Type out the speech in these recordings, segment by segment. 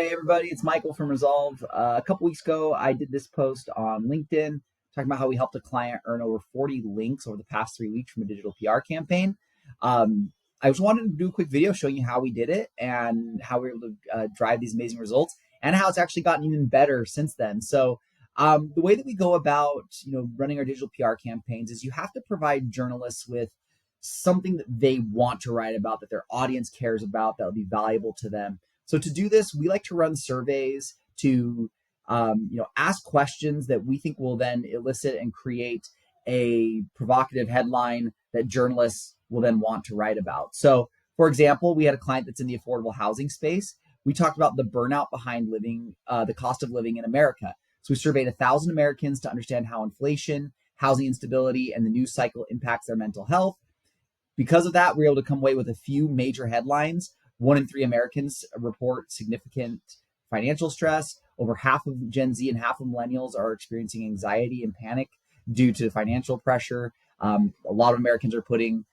Hey everybody, it's Michael from Resolve. A couple weeks ago, I did this post on LinkedIn talking about how we helped a client earn over 40 links over the past 3 weeks from a digital PR campaign. I just wanted to do a quick video showing you how we did it and how we were able to drive these amazing results and how it's actually gotten even better since then. So the way that we go about running our digital PR campaigns is you have to provide journalists with something that they want to write about, that their audience cares about, that would be valuable to them. So to do this, we like to run surveys to ask questions that we think will then elicit and create a provocative headline that journalists will then want to write about. So, for example, we had a client that's in the affordable housing space. We talked about the burnout behind living, the cost of living in America. So we surveyed 1,000 Americans to understand how inflation, housing instability, and the news cycle impacts their mental health. Because of that, we were able to come away with a few major headlines. 1 in 3 Americans report significant financial stress. Over half of Gen Z and half of millennials are experiencing anxiety and panic due to financial pressure. A lot of Americans are putting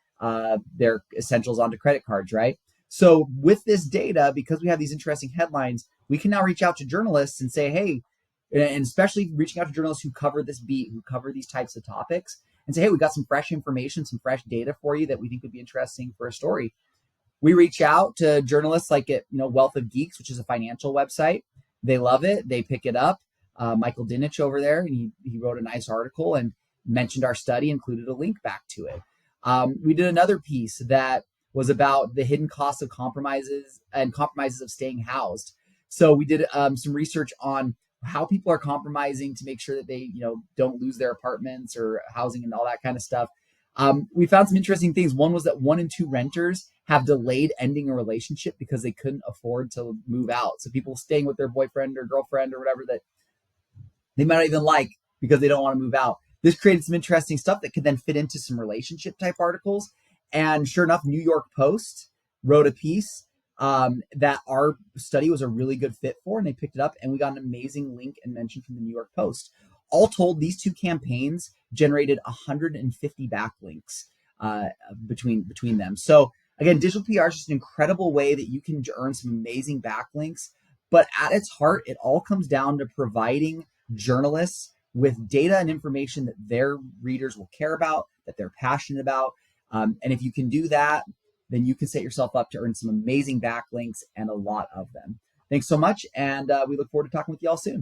their essentials onto credit cards, right? So with this data, because we have these interesting headlines, we can now reach out to journalists and say, hey, and especially reaching out to journalists who cover this beat, who cover these types of topics, and say, hey, we got some fresh information, some fresh data for you that we think would be interesting for a story. We reach out to journalists like at Wealth of Geeks, which is a financial website. They love it. They pick it up. Michael Dinich over there, and he wrote a nice article and mentioned our study, included a link back to it. We did another piece that was about the hidden costs of compromises of staying housed. So we did some research on how people are compromising to make sure that they don't lose their apartments or housing and all that kind of stuff. We found some interesting things. One was that 1 in 2 renters have delayed ending a relationship because they couldn't afford to move out. So people staying with their boyfriend or girlfriend or whatever that they might not even like because they don't want to move out. This created some interesting stuff that could then fit into some relationship type articles. And sure enough, New York Post wrote a piece that our study was a really good fit for, and they picked it up, and we got an amazing link and mention from the New York Post. All told, these two campaigns generated 150 backlinks between them. So again, digital PR is just an incredible way that you can earn some amazing backlinks. But at its heart, it all comes down to providing journalists with data and information that their readers will care about, that they're passionate about. And if you can do that, then you can set yourself up to earn some amazing backlinks and a lot of them. Thanks so much. And we look forward to talking with you all soon.